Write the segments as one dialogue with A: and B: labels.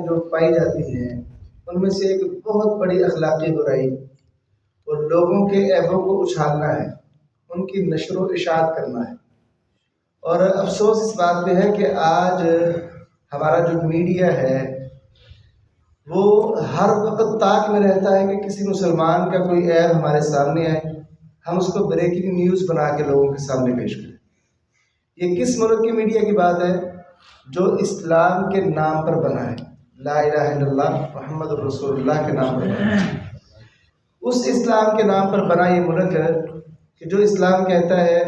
A: جو پائی جاتی ہیں ان میں سے ایک بہت بڑی اخلاقی برائی اور لوگوں کے عیبوں کو اچھالنا ہے، ان کی نشر و اشاعت کرنا ہے۔ اور افسوس اس بات پہ ہے کہ آج ہمارا جو میڈیا ہے وہ ہر وقت طاق میں رہتا ہے کہ کسی مسلمان کا کوئی عیب ہمارے سامنے آئے، ہم اس کو بریکنگ نیوز بنا کے لوگوں کے سامنے پیش کریں۔ یہ کس ملک کی میڈیا کی بات ہے؟ جو اسلام کے نام پر بنا ہے، لا الہ الا اللہ محمد رسول اللہ کے نام پر بنا ہے۔ اس اسلام کے نام پر بنا یہ ملک ہے کہ جو اسلام کہتا ہے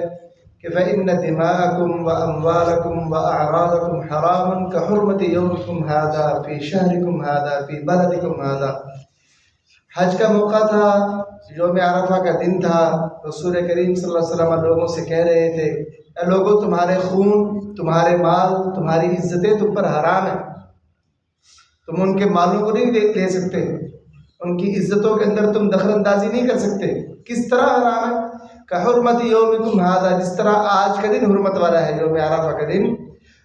A: کہ فَإِنَّ دِمَاءَكُمْ وَأَمْوَالَكُمْ وَأَعْرَاضَكُمْ حَرَامٌ كَحُرْمَةِ يَوْمِكُمْ هَذَا فِي شَهْرِكُمْ هَذَا فِي بَلَدِكُمْ هَذَا۔ حج کا موقع تھا، یوم عرفہ کا دن تھا، رسول کریم صلی اللہ علیہ وسلم لوگوں سے کہہ رہے تھے اے لوگوں، تمہارے خون، تمہارے مال، تمہاری عزتیں تم پر حرام ہیں، تم ان کے مالوں کو نہیں لے سکتے، ان کی عزتوں کے اندر تم دخل اندازی نہیں کر سکتے۔ کس طرح حرام ہے؟ کحرمت یومکم ھذا، جس طرح آج کا دن حرمت والا ہے، یوم عرفہ کا دن،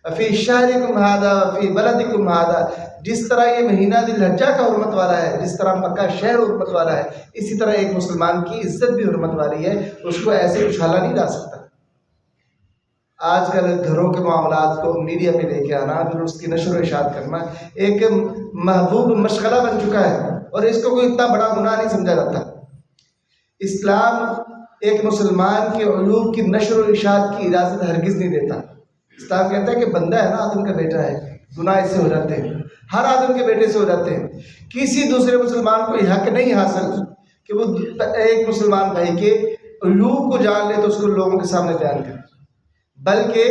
A: فی شہرکم ھذا فی بلدکم ھذا، جس طرح یہ مہینہ ذی الحجہ کا حرمت والا ہے، جس طرح مکہ شہر حرمت والا ہے، اسی طرح ایک مسلمان کی عزت بھی حرمت والی ہے، اس کو ایسے اچھالا نہیں جا سکتا۔ آج کل گھروں کے معاملات کو میڈیا پہ لے کے آنا، پھر اس کی نشر و اشاعت کرنا ایک محبوب مشغلہ بن چکا ہے، اور اس کو کوئی اتنا بڑا گناہ نہیں سمجھا جاتا۔ اسلام ایک مسلمان کے عیوب کی نشر و اشاعت کی اجازت ہرگز نہیں دیتا۔ اسلام کہتا ہے کہ بندہ ہے نا، آدم کا بیٹا ہے، گناہ اس سے ہو جاتے ہیں، ہر آدم کے بیٹے سے ہو جاتے ہیں۔ کسی دوسرے مسلمان کو یہ حق نہیں حاصل کہ وہ ایک مسلمان بھائی کے عیوب کو جان لے تو اس کو لوگوں کے سامنے بیان کرے، بلکہ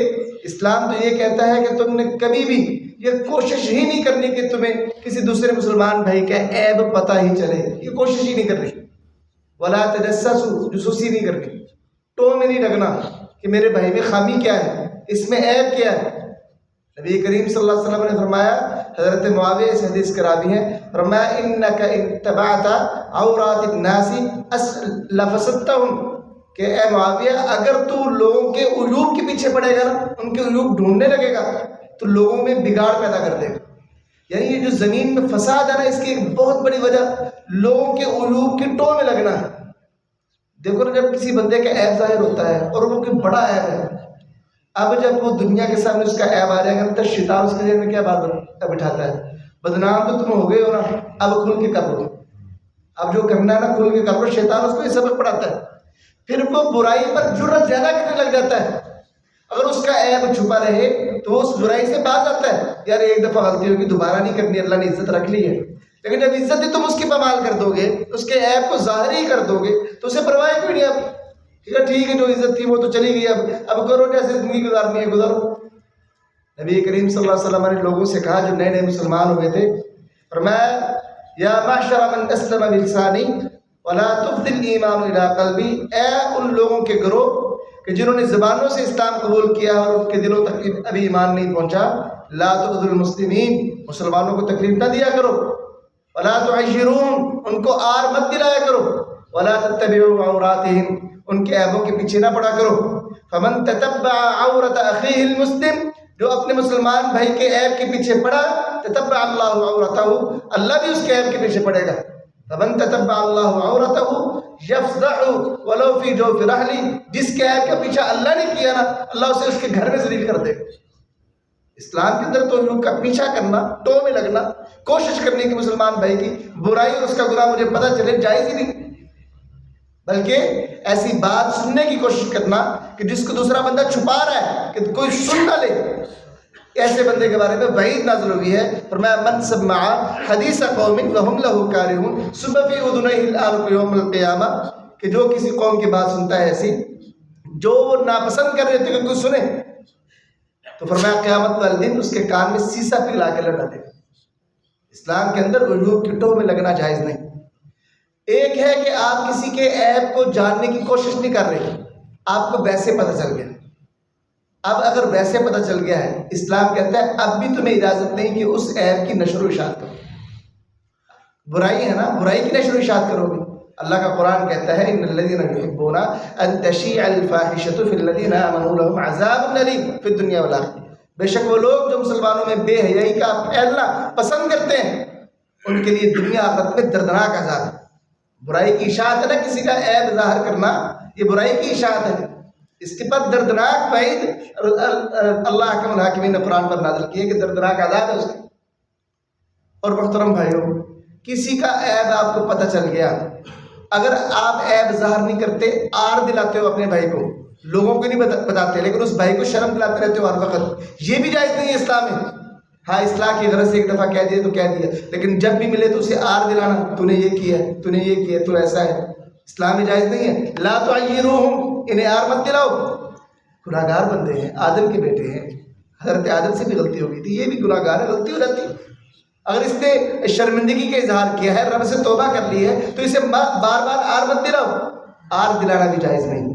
A: اسلام تو یہ کہتا ہے کہ تم نے کبھی بھی یہ کوشش ہی نہیں کرنی کہ تمہیں کسی دوسرے مسلمان بھائی کا عیب پتہ ہی چلے، یہ کوشش ہی نہیں کرنی۔ ولا تجسسوا، جاسوسی نہیں کرنی، ٹو میں نہیں لگنا کہ میرے بھائی میں خامی کیا ہے، اس میں عیب کیا ہے۔ نبی کریم صلی اللہ علیہ وسلم نے فرمایا، حضرت معاویہ اس حدیث کے راوی ہیں، فرمایا انک ان تبعت عورات الناس لفسدتهم، کہ اے معاویہ اگر تو لوگوں کے عیوب کے پیچھے پڑے گا نا، ان کے عیوب ڈھونڈنے لگے گا تو لوگوں میں بگاڑ پیدا کر دے گا۔ یعنی یہ جو زمین میں فساد ہے نا، اس کی ایک بہت بڑی وجہ لوگوں کے عیوب کی ٹو میں لگنا ہے۔ دیکھو نا، جب کسی بندے کا عیب ظاہر ہوتا ہے اور وہ کوئی بڑا عیب ہے، اب جب وہ دنیا کے سامنے اس کا عیب آ جائے گا تو شیطان اس کے ذہن میں کیا بات بٹھاتا ہے؟ بدنام تو تم ہو گئے ہو نا، اب کھل کے کر لو، اب جو کرنا ہے نا کھل کے کر لو۔ شیطان اس کو یہ سبق پڑھاتا ہے، پھر وہ برائی پر جرأت زیادہ کرنے لگ جاتا ہے۔ اگر اس کا عیب چھپا رہے تو وہ اس برائی سے باز آتا ہے، یار ایک دفعہ غلطی ہوگی دوبارہ نہیں کرنی، اللہ نے عزت رکھ لی ہے۔ لیکن جب عزت ہی تم اس کی پامال کر دو گے، اس کے عیب کو ظاہر ہی کر دو گے تو اسے پرواہ کوئی نہیں۔ اب ٹھیک ہے، جو عزت تھی وہ تو چلی گئی، اب کرو جیسے زندگی گزارنی ہے گزارو۔ نبی کریم صلی اللہ علیہ وسلم نے لوگوں سے کہا جو نئے نئے مسلمان ہوئے تھے، فرمایا یا معشر من اسلم بلسانی ولا تفض الایمان الی قلبی، اے ان لوگوں کے گروہ کہ جنہوں نے زبانوں سے اسلام قبول کیا اور ان کے دلوں تک ابھی ایمان نہیں پہنچا، لا تؤذوا المسلمین، مسلمانوں کو تکلیف نہ دیا کرو، ولا تعیرون، ان کو آر مت دلایا کرو، ولا تتبعوا عوراتہم، ان کے عیبوں کے پیچھے نہ پڑا کرو۔ فمن تتبع عورت اخیہ المسلم، جو اپنے مسلمان بھائی کے عیب کے پیچھے پڑا، تتبع اللہ عورتہ، اللہ بھی اس کے عیب کے پیچھے پڑے گا۔ فمن تتبع اللہ عورتہ یفضح ولو فی جوف رحلی، جس کے عیب کا پیچھا اللہ نے کیا نا، اللہ اسے اس کے گھر میں ذلیل کر دے گا۔ اسلام کے اندر تو لوگ کا پیچھا کرنا، ٹو میں لگنا، کوشش کرنے کی مسلمان بھائی کی برائی اور اس کا گناہ مجھے پتہ چلے، جائز ہی نہیں، بلکہ ایسی بات سننے کی کوشش کرنا کہ جس کو دوسرا بندہ چھپا رہا ہے کہ کوئی سن نہ لے، ایسے بندے کے بارے میں وعید نازل ہوئی ہے۔ فرمایا من سمع حدیث قوم وهم له کارہون صب فی اذنیہ الآلق یوم القیامہ، کہ جو کسی قوم کی بات سنتا ہے ایسی جو وہ ناپسند کر رہے تھے کہ کوئی سنے، تو فرمایا قیامت والے دن اس کے کان میں سیسا پگھلا کے لڑا دے گا۔ اسلام کے اندر عیوب کی ٹو میں لگنا جائز نہیں۔ ایک ہے کہ آپ کسی کے عیب کو جاننے کی کوشش نہیں کر رہے، آپ کو ویسے پتہ چل گیا۔ اب اگر ویسے پتہ چل گیا ہے، اسلام کہتا ہے اب بھی تمہیں اجازت نہیں کہ اس عیب کی نشر و اشاعت کرو۔ برائی ہے نا، برائی کی نشر و اشاعت کرو گے۔ اللہ کا قرآن کہتا ہے ان الذین یحبون ان تشیع الفاحشۃ فی الذین آمنوا لهم عذاب الیم فی الدنیا والآخرہ، بے شک وہ لوگ جو مسلمانوں میں بے حیائی کا پھیلنا پسند کرتے ہیں ان کے لیے دنیا آخرت میں دردناک عذاب ہے۔ برائی کی اشاعت ہے نا، کسی کا عیب ظاہر کرنا، یہ برائی کی اشاعت ہے، اس کے پر دردناک وعید اللہ حکم الحاکمین نے قرآن پر نازل کی ہے کہ دردناک عذاب ہے اس کے۔ اور محترم بھائیوں، کسی کا عیب آپ کو پتہ چل گیا، اگر آپ عیب ظاہر نہیں کرتے، آر دلاتے ہو اپنے بھائی کو، لوگوں کو نہیں بتاتے، لیکن اس بھائی کو شرم دلاتے رہتے ہو ہر وقت، یہ بھی جائز نہیں ہے اسلام میں۔ ہاں اصلاح کی غرض سے ایک دفعہ کہہ دیا تو کہہ دیا، لیکن جب بھی ملے تو اسے آر دلانا، تو نے یہ کیا ہے، تو نے یہ کیا ہے، تو ایسا ہے، اسلام میں جائز نہیں ہے۔ لا تعیروہم، انہیں آر مت دلاؤ، گناہ گار بندے ہیں، آدم کے بیٹے ہیں، حضرت آدم سے بھی غلطی ہو گئی تھی، یہ بھی گناہ گار ہے، غلطی ہو جاتی ہے۔ اگر اس نے شرمندگی کا اظہار کیا ہے، رب سے توبہ کر لی ہے، تو اسے بار بار آر مت دلاؤ، آر دلانا بھی جائز نہیں۔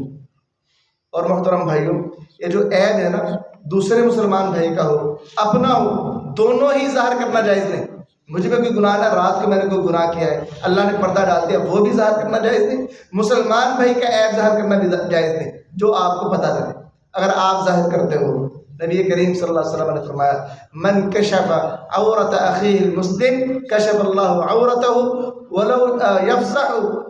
A: اور محترم بھائیوں، یہ جو عیب ہے نا، دوسرے مسلمان بھائی کا ہو اپنا ہو، دونوں ہی ظاہر کرنا جائز نہیں۔ مجھ میں کوئی گناہ نہ، رات کو میں نے کوئی گناہ کیا ہے، اللہ نے پردہ ڈال دیا، وہ بھی ظاہر کرنا جائز نہیں۔ مسلمان بھائی کا عیب ظاہر کرنا بھی جائز نہیں، جو آپ کو پتہ چلے۔ اگر آپ ظاہر کرتے ہو، نبی کریم صلی اللہ علیہ وسلم نے فرمایا من کشف عورت اخیہ المسلم کشف اللہ عورتہ ولو یفزع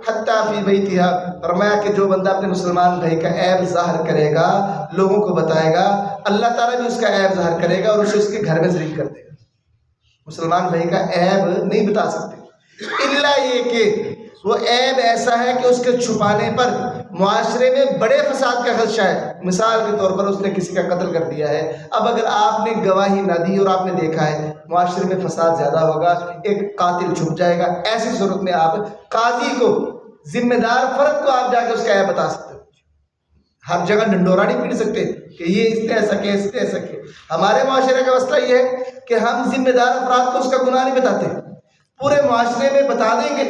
A: حتی فی بیتہا، فرمایا کہ جو بندہ اپنے مسلمان بھائی کا عیب ظاہر کرے گا، لوگوں کو بتائے گا، اللہ تعالیٰ بھی اس کا عیب ظاہر کرے گا اور اسے اس کے گھر میں شریک کر دے گا۔ مسلمان بھائی کا عیب نہیں بتا سکتے، الا یہ کہ وہ عیب ایسا ہے کہ اس کے چھپانے پر معاشرے میں بڑے فساد کا خدشہ ہے۔ مثال کے طور پر اس نے کسی کا قتل کر دیا ہے، اب اگر آپ نے گواہی نہ دی اور آپ نے دیکھا ہے، معاشرے میں فساد زیادہ ہوگا، ایک قاتل چھپ جائے گا، ایسی صورت میں آپ قاضی کو، ذمہ دار فرد کو آپ جا کے اس کا عیب بتا سکتے ہو۔ ہر جگہ ڈنڈورا نہیں پیٹ سکتے کہ یہ اس نے ایسا کیا، اس نے ایسا کیا۔ ہمارے معاشرے کا مسئلہ یہ ہے کہ ہم ذمہ دار افراد کو اس کا گناہ نہیں بتاتے، پورے معاشرے میں بتا دیں گے۔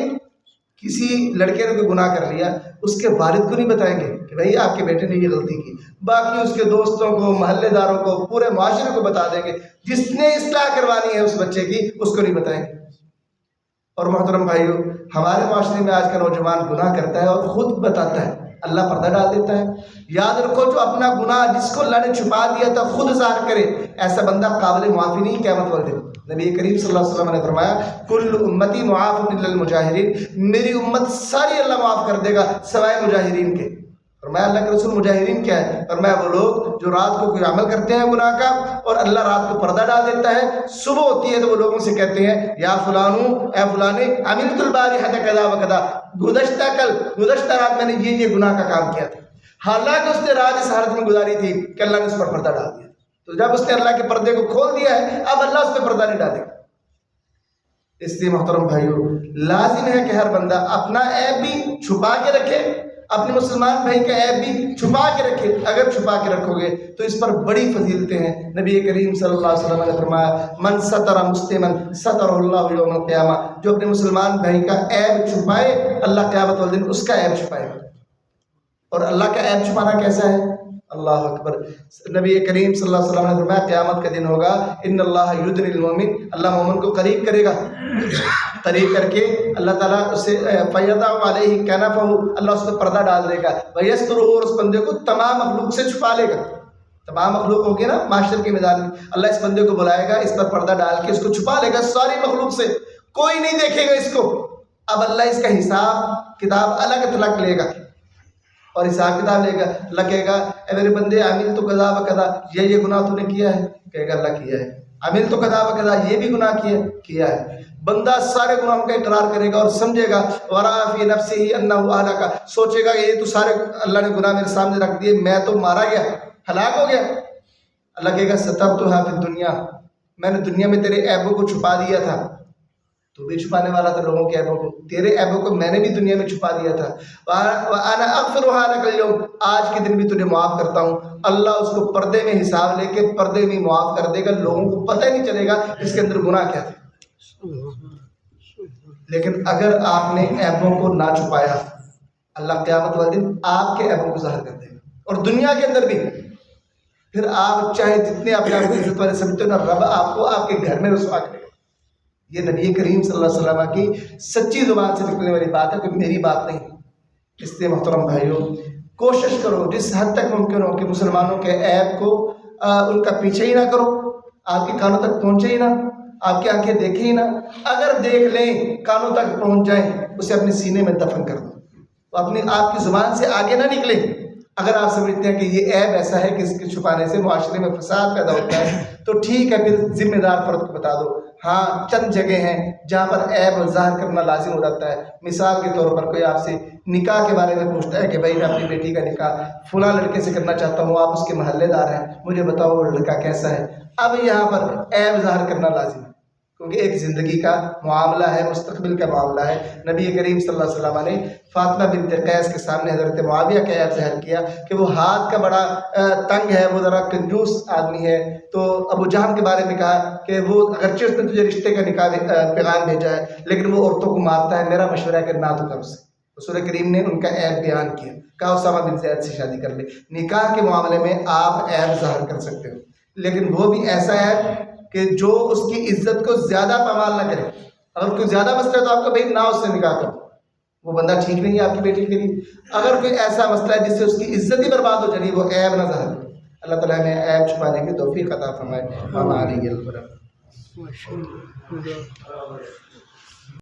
A: کسی لڑکے نے کوئی گناہ کر لیا، اس کے والد کو نہیں بتائیں گے کہ بھائی آپ کے بیٹے نے یہ غلطی کی، باقی اس کے دوستوں کو، محلے داروں کو، پورے معاشرے کو بتا دیں گے۔ جس نے اصلاح کروانی ہے اس بچے کی، اس کو نہیں بتائیں گے۔ اور محترم بھائیو، ہمارے معاشرے میں آج کا نوجوان گناہ کرتا ہے اور خود بتاتا ہے، اللہ پردہ ڈال دیتا ہے۔ یاد رکھو، جو اپنا گناہ جس کو اللہ نے چھپا دیا تھا خود ظاہر کرے، ایسا بندہ قابل معافی نہیں قیامت والے دن۔ نبی کریم صلی اللہ علیہ وسلم نے فرمایا کل امتی معاف الا المجاہرین، میری امت ساری اللہ معاف کر دے گا سوائے مجاہرین کے۔ فرمایا اللہ کے رسول مجاہرین کیا ہے؟ فرمایا وہ لوگ جو رات کو کوئی عمل کرتے ہیں گناہ کا اور اللہ رات کو پردہ ڈال دیتا ہے، صبح ہوتی ہے تو وہ لوگوں سے کہتے ہیں یا فلانو، اے فلانے، عملت البارحۃ کذا وکذا، گزشتہ رات میں نے یہ گناہ کا کام کیا تھا، حالانکہ اس نے رات اس حالت میں گزاری تھی کہ اللہ نے اس پر پردہ ڈال دیا۔ تو جب اس نے اللہ کے پردے کو کھول دیا ہے، اب اللہ اس پہ پردہ نہیں ڈالے گا۔ اس لیے محترم بھائیو، لازم ہے کہ ہر بندہ اپنا عیب بھی چھپا کے رکھے، اپنے مسلمان بھائی کا عیب بھی چھپا کے رکھے۔ اگر چھپا کے رکھو گے تو اس پر بڑی فضیلتیں ہیں۔ نبی کریم صلی اللہ علیہ وسلم نے فرمایا من ستر مسلما سترہ اللہ یوم القیامہ، جو اپنے مسلمان بھائی کا عیب چھپائے، اللہ قیامت والے دن اس کا عیب چھپائے گا۔ اور اللہ کا عیب چھپانا کیسا ہے؟ اللہ اکبر، نبی کریم صلی اللہ علیہ وسلم نے فرمایا قیامت کا دن ہوگا ان اللہ یدنی المومن، اللہ مومن کو قریب کرے گا، قریب کر کے اللہ تعالیٰ اسے فیضع علیہ کنفہ، اللہ اس پہ پردہ ڈال دے گا، ویسترہ، اور اس بندے کو تمام مخلوق سے چھپا لے گا۔ تمام مخلوق ہوگی نا معاشر کے میدان میں، اللہ اس بندے کو بلائے گا، اس پر پردہ ڈال کے اس کو چھپا لے گا ساری مخلوق سے، کوئی نہیں دیکھے گا اس کو۔ اب اللہ اس کا حساب کتاب الگ تلک لے گا اور حساب کتاب لے گا، اللہ کہے گا اے میرے بندے عمل تو قضا و قضا، یہ گناہ تو نے کیا ہے؟ کہے گا اللہ کیا ہے۔ عمل تو قضا و قضا، یہ بھی گناہ کیا ہے۔ بندہ سارے گناہوں کا اقرار کرے گا اور سمجھے گا، ورأى فی نفسہ انہ اہلک، سوچے گا کہ یہ تو سارے اللہ نے گناہ میرے سامنے رکھ دیے، میں تو مارا گیا، ہلاک ہو گیا۔ اللہ کہے گا سترتھا فی الدنیا، میں نے دنیا میں تیرے عیبوں کو چھپا دیا تھا، تو بھی چھپانے والا تھا لوگوں کے عیبوں کو، تیرے عیبوں کو میں نے بھی دنیا میں چھپا دیا تھا۔ وَأَنَا أَغْفِرُهَا لَكَ الْيَوْمَ، آج کے دن بھی تجھے معاف کرتا ہوں۔ اللہ اس کو پردے میں حساب لے کے پردے میں معاف کر دے گا، لوگوں کو پتہ ہی نہیں چلے گا اس کے اندر گناہ کیا تھا۔ لیکن اگر آپ نے عیبوں کو نہ چھپایا، اللہ قیامت والے دن آپ کے عیبوں کو ظاہر کر دے گا، اور دنیا کے اندر بھی پھر آپ چاہے جتنے اپنے آپ کو عزت والے سمجھتے ہو نا، رب آپ کو آپ کے گھر میں رسوا کرے گا۔ یہ نبی کریم صلی اللہ علیہ وسلم کی سچی زبان سے نکلنے والی بات ہے، کہ میری بات نہیں۔ اس لیے محترم بھائیوں، کوشش کرو جس حد تک ممکن ہو کہ مسلمانوں کے عیب کو ان کا پیچھے ہی نہ کرو، آپ کے کانوں تک پہنچے ہی نہ، آپ کی آنکھیں دیکھیں ہی نہ، اگر دیکھ لیں کانوں تک پہنچ جائیں اسے اپنے سینے میں دفن کر دو، اپنی آپ کی زبان سے آگے نہ نکلے۔ اگر آپ سمجھتے ہیں کہ یہ عیب ایسا ہے کہ اس کے چھپانے سے معاشرے میں فساد پیدا ہوتا ہے تو ٹھیک ہے، پھر ذمہ دار فرد کو بتا دو۔ ہاں چند جگہ ہیں جہاں پر عیب ظاہر کرنا لازم ہو جاتا ہے، مثال کے طور پر کوئی آپ سے نکاح کے بارے میں پوچھتا ہے کہ بھائی میں اپنی بیٹی کا نکاح فلاں لڑکے سے کرنا چاہتا ہوں، آپ اس کے محلے دار ہیں، مجھے بتاؤ وہ لڑکا کیسا ہے۔ اب یہاں پر عیب ظاہر کرنا لازم ہے کیونکہ ایک زندگی کا معاملہ ہے، مستقبل کا معاملہ ہے۔ نبی کریم صلی اللہ علیہ وسلم نے فاطمہ بنت قیس کے سامنے حضرت معاویہ کا عیب ظاہر کیا کہ وہ ہاتھ کا بڑا تنگ ہے، وہ ذرا کنجوس آدمی ہے، تو ابو جہل کے بارے میں کہا کہ وہ اگرچہ اس نے تجھے رشتے کا نکاح پیغام بھیجا ہے لیکن وہ عورتوں کو مارتا ہے، میرا مشورہ ہے کہ نہ تو کر اسے۔ رسول کریم نے ان کا عیب بیان کیا، کہا اسامہ بن زید سے شادی کر لے۔ نکاح کے معاملے میں آپ عیب ظاہر کر سکتے ہو، لیکن وہ بھی ایسا عیب کہ جو اس کی عزت کو زیادہ پامال نہ کرے۔ اگر کوئی زیادہ مسئلہ ہے تو آپ کو بھائی نہ اس سے نکاح کرو، وہ بندہ ٹھیک نہیں ہے آپ کی بیٹی کے لیے۔ اگر کوئی ایسا مسئلہ ہے جس سے اس کی عزت ہی برباد ہو جائے وہ عیب نہ ظاہر کرے۔ اللہ تعالیٰ ہمیں عیب چھپانے کی توفیق عطا فرمائے۔ ہماری